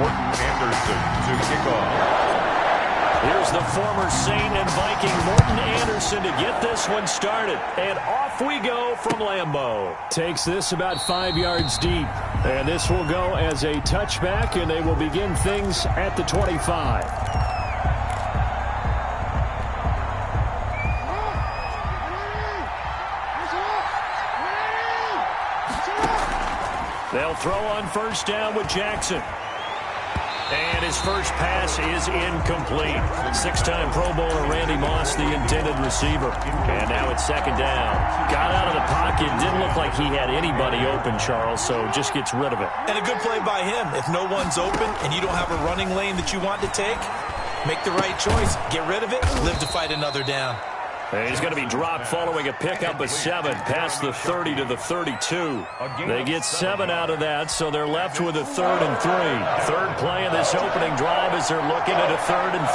Anderson to kick off. Here's the former Saint and Viking Morton Anderson to get this one started. And off we go from Lambeau. Takes this about 5 yards deep. And this will go as a touchback, and they will begin things at the 25. They'll throw on first down with Jackson. And his first pass is incomplete. Six-time Pro Bowler Randy Moss, the intended receiver. And now it's second down. Got out of the pocket. Didn't look like he had anybody open, Charles, so just gets rid of it. And a good play by him. If no one's open and you don't have a running lane that you want to take, make the right choice. Get rid of it. Live to fight another down. And he's going to be dropped following a pickup of 7 past the 30 to the 32. They get 7 out of that, so they're left with a 3rd and 3. Third play of this opening drive as they're looking at a 3rd and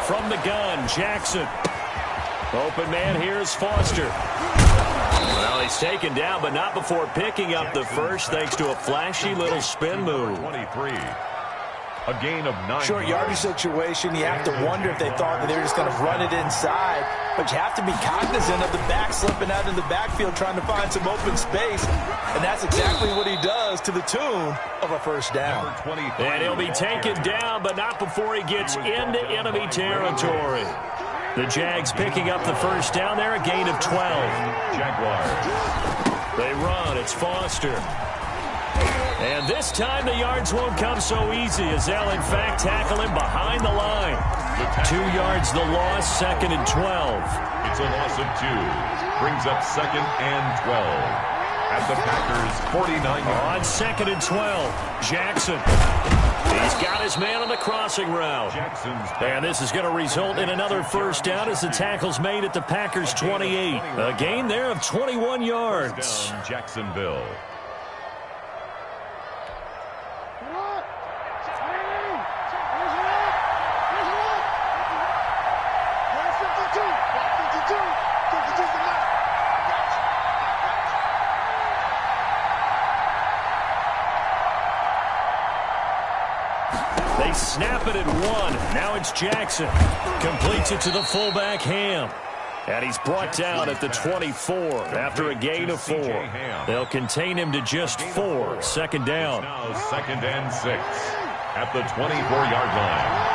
3. From the gun, Jackson. Open man here is Foster. Well, he's taken down, but not before picking up the first thanks to a flashy little spin move. 23. A gain of 9. Short yardage situation, you have to wonder if they thought that they were just going to run it inside. But you have to be cognizant of the back slipping out in the backfield trying to find some open space. And that's exactly what he does to the tune of a first down. And he'll be taken down, but not before he gets into enemy territory. The Jags picking up the first down there, a gain of 12. Jaguars. They run, it's Foster. And this time the yards won't come so easy as they'll in fact tackle him behind the line. 2 yards the loss, 2nd and 12. It's a loss of 2. Brings up 2nd and 12. At the Packers' 49 yards. On 2nd and 12, Jackson. He's got his man on the crossing route. And this is going to result in another first down as the tackle's made at the Packers' 28. A gain there of 21 yards. Jacksonville. They snap it at 1. Now it's Jackson. Completes it to the fullback, Ham. And he's brought down at the 24 after a gain of 4. They'll contain him to just 4. Second down. Now 2nd and 6 at the 24-yard line.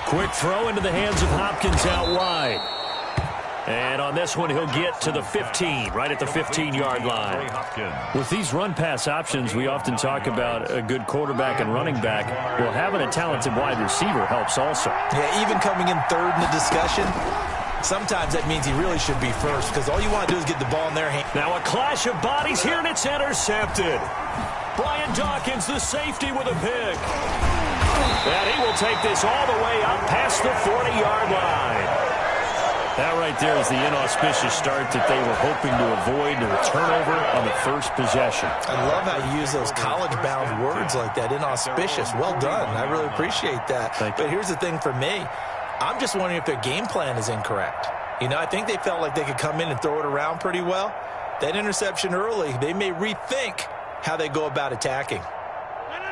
Quick throw into the hands of Hopkins out wide. And on this one, he'll get to the 15, right at the 15-yard line. With these run-pass options, we often talk about a good quarterback and running back. Well, having a talented wide receiver helps also. Yeah, even coming in third in the discussion, sometimes that means he really should be first because all you want to do is get the ball in their hand. Now a clash of bodies here, and it's intercepted. Brian Dawkins, the safety, with a pick. And he will take this all the way up past the 40-yard line. That right there is the inauspicious start that they were hoping to avoid, and a turnover on the first possession. I love how you use those college-bound words like that, inauspicious. Well done. I really appreciate that. But here's the thing for me. I'm just wondering if their game plan is incorrect. You know, I think they felt like they could come in and throw it around pretty well. That interception early, they may rethink how they go about attacking.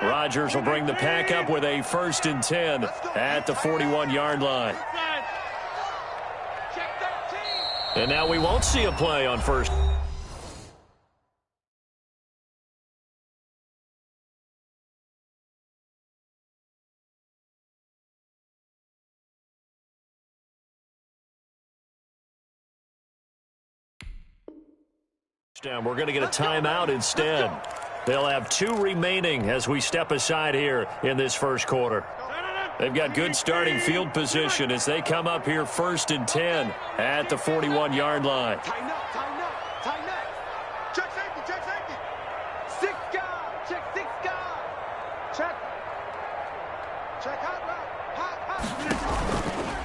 Rodgers will bring the pack up with a 1st and 10 at the 41-yard line. And now we won't see a play on first. We're going to get a timeout instead. They'll have 2 remaining as we step aside here in this first quarter. They've got good starting field position as they come up here 1st and 10 at the 41-yard line. Tighten up, tighten up, tighten up. Check safety, check safety. 6 guard, check 6 guard. Check. Check hot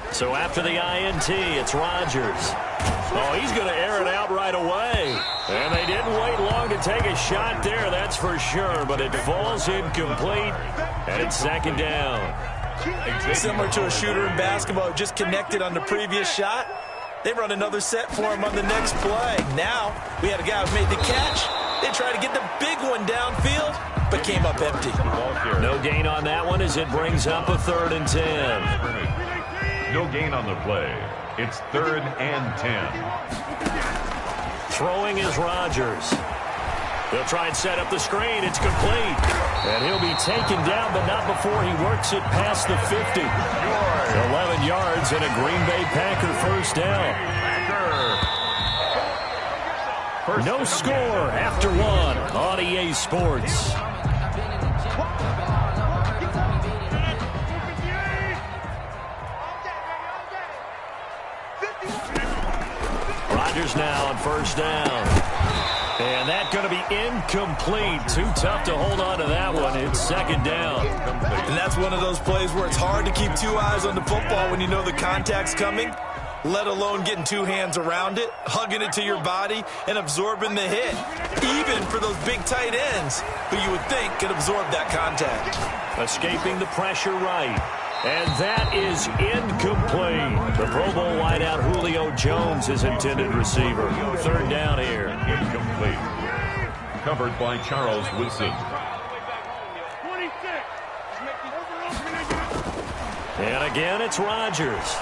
route. So after the INT, it's Rodgers. Oh, he's going to air it out right away. And they didn't wait long to take a shot there, that's for sure. But it falls incomplete, and it's 2nd down. Similar to a shooter in basketball, just connected on the previous shot. They run another set for him on the next play. Now, we had a guy who made the catch. They tried to get the big one downfield, but came up empty. No gain on that one as it brings up a 3rd and 10. No gain on the play. It's 3rd and 10. Throwing is Rodgers. They'll try and set up the screen. It's complete. And he'll be taken down, but not before he works it past the 50. 11 yards and a Green Bay Packer first down. No score after 1 on EA Sports. Rodgers now on first down. And that's going to be incomplete. Too tough to hold on to that one. It's 2nd down. And that's one of those plays where it's hard to keep 2 eyes on the football when you know the contact's coming, let alone getting 2 hands around it, hugging it to your body, and absorbing the hit, even for those big tight ends who you would think could absorb that contact. Escaping the pressure right. And that is incomplete. The Pro Bowl wideout Julio Jones is intended receiver. 3rd down here. Incomplete. Covered by Charles Woodson. And again, it's Rodgers.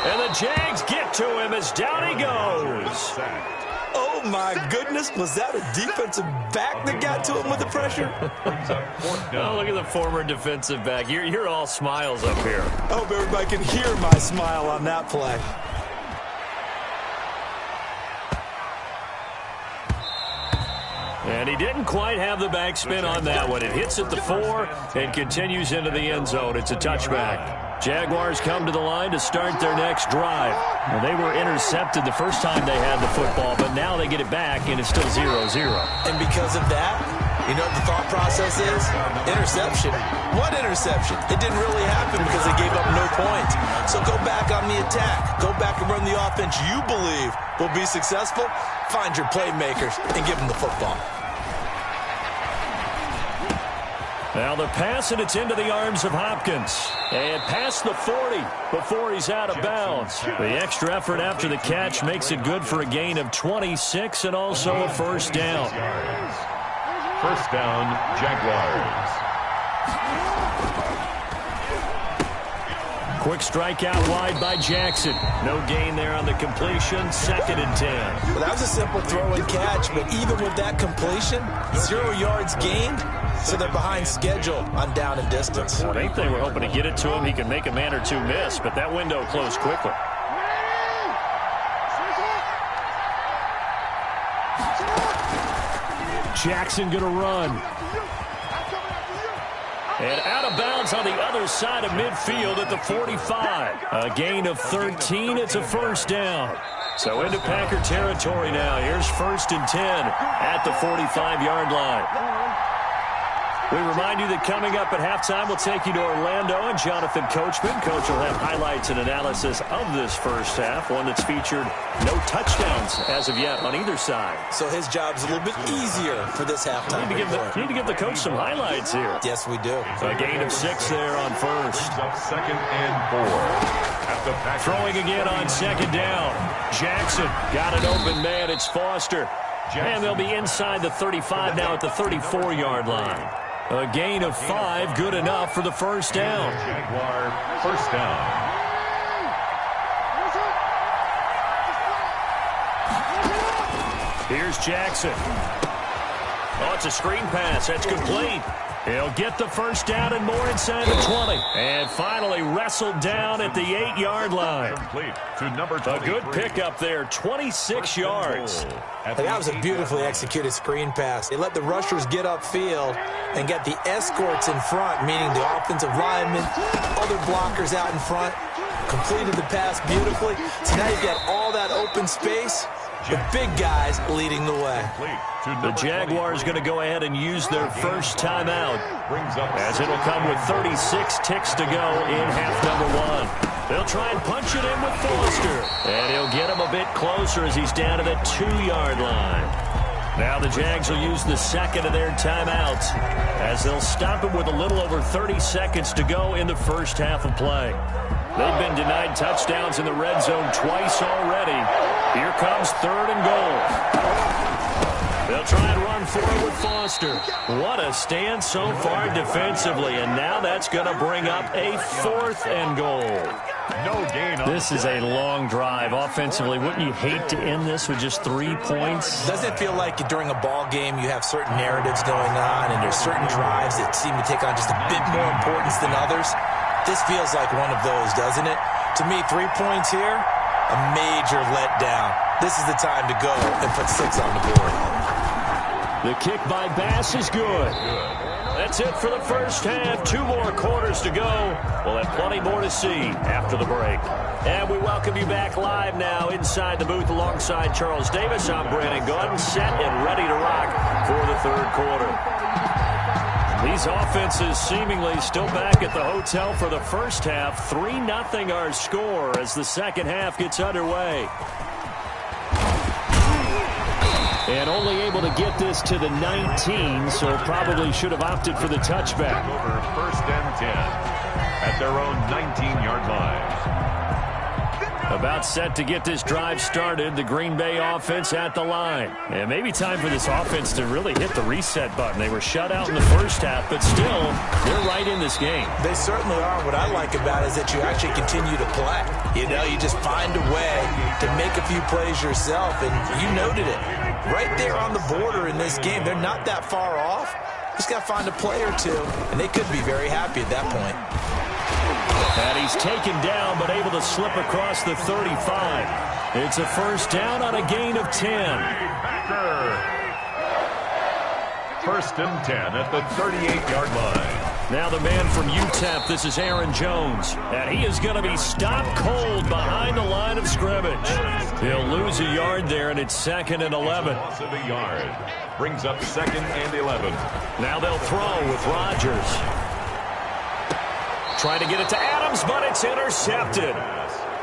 And the Jags get to him as down he goes. Oh, my goodness. Was that a defensive back that got to him with the pressure? Oh, look at the former defensive back. You're all smiles up here. I hope everybody can hear my smile on that play. And he didn't quite have the backspin on that one. It hits at the 4 and continues into the end zone. It's a touchback. Jaguars come to the line to start their next drive. Well, they were intercepted the first time they had the football, but now they get it back, and it's still 0-0. And because of that, you know what the thought process is? Interception. What interception? It didn't really happen because they gave up no points. So go back on the attack. Go back and run the offense you believe will be successful. Find your playmakers and give them the football. Now the pass, and it's into the arms of Hopkins. And past the 40 before he's out of bounds. The extra effort after the catch makes it good for a gain of 26 and also a first down. First down, Jaguars. Quick strikeout wide by Jackson. No gain there on the completion. 2nd and 10. Well, that was a simple throw and catch, but even with that completion, 0 yards gained, so they're behind schedule on down and distance. I think they were hoping to get it to him. He can make a man or 2 miss, but that window closed quickly. Jackson going to run. And out of bounds on the other side of midfield at the 45. A gain of 13. It's a first down. So into Packer territory now. Here's 1st and 10 at the 45-yard line. We remind you that coming up at halftime, we'll take you to Orlando and Jonathan Coachman. Coach will have highlights and analysis of this first half, one that's featured no touchdowns as of yet on either side. So his job's a little bit easier for this halftime. Need to give the coach some highlights here. Yes, we do. A gain of 6 there on first. Up 2nd and 4. At the Packers. Throwing again on 2nd down. Jackson got an open man. It's Foster. And they'll be inside the 35 now at the 34-yard line. A gain of 5, good enough for the first down. Jaguar first down. Here's Jackson. Oh, it's a screen pass. That's complete. He'll get the first down and more inside the 20. And finally wrestled down at the 8-yard line. To number 23. A good pickup there, 26 yards. That was a beautifully executed screen pass. They let the rushers get upfield and get the escorts in front, meaning the offensive linemen, other blockers out in front. Completed the pass beautifully. So now you've got all that open space. The big guys leading the way. The Jaguars going to go ahead and use their first timeout, as it'll come with 36 ticks to go in half number 1. They'll try and punch it in with Foster. And he'll get him a bit closer as he's down to the 2-yard line. Now the Jags will use the second of their timeouts as they'll stop him with a little over 30 seconds to go in the first half of play. They've been denied touchdowns in the red zone twice already. Here comes 3rd and goal. They'll try and run for it with Foster. What a stand so far defensively, and now that's going to bring up a 4th and goal. No gain on This is a long drive. Offensively, wouldn't you hate to end this with just 3 points? Doesn't it feel like during a ball game you have certain narratives going on and there's certain drives that seem to take on just a bit more importance than others? This feels like one of those, doesn't it? To me, 3 points here, a major letdown. This is the time to go and put 6 on the board. The kick by Bass is good. That's it for the first half. 2 more quarters to go. We'll have plenty more to see after the break. And we welcome you back live now inside the booth alongside Charles Davis. I'm Brandon Gaudin, set and ready to rock for the 3rd quarter. These offenses seemingly still back at the hotel for the first half. 3-0 our score as the second half gets underway. And only able to get this to the 19, so probably should have opted for the touchback. Over 1st and 10 at their own 19-yard line. About set to get this drive started. The Green Bay offense at the line. And maybe time for this offense to really hit the reset button. They were shut out in the first half, but still, they're right in this game. They certainly are. What I like about it is that you actually continue to play. You know, you just find a way to make a few plays yourself, and you noted it. Right there on the border in this game. They're not that far off. Just got to find a play or two, and they could be very happy at that point. And he's taken down, but able to slip across the 35. It's a first down on a gain of 10. 1st and 10 at the 38-yard line. Now the man from UTEP, this is Aaron Jones. And he is going to be stopped cold behind the line of scrimmage. He'll lose a yard there, and it's 2nd and 11. Loss of a yard. Brings up 2nd and 11. Now they'll throw with Rodgers. Trying to get it to Adams, but it's intercepted.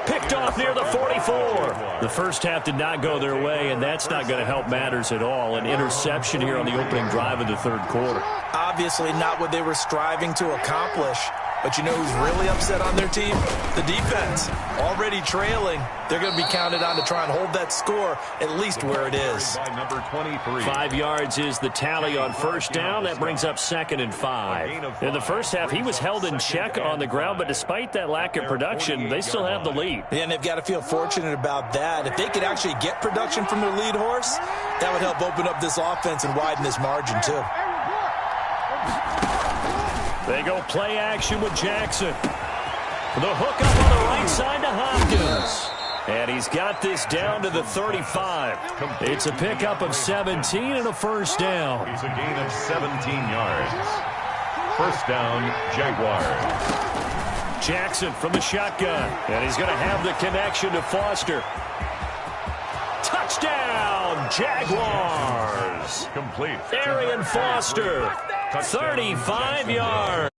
Picked off near the 44. The first half did not go their way, and that's not going to help matters at all. An interception here on the opening drive of the 3rd quarter. Obviously not what they were striving to accomplish. But you know who's really upset on their team? The defense. Already trailing. They're going to be counted on to try and hold that score at least where it is. Number 23. 5 yards is the tally on first down. That brings up 2nd and 5. In the first half, he was held in check on the ground, but despite that lack of production, they still have the lead. Yeah, and they've got to feel fortunate about that. If they could actually get production from their lead horse, that would help open up this offense and widen this margin too. They go play action with Jackson. The hook up on the right side to Hopkins. And he's got this down to the 35. It's a pickup of 17 and a first down. It's a gain of 17 yards. First down, Jaguars. Jackson from the shotgun. And he's going to have the connection to Foster. Touchdown, Jaguars. Complete. Arian Foster, 35 yards.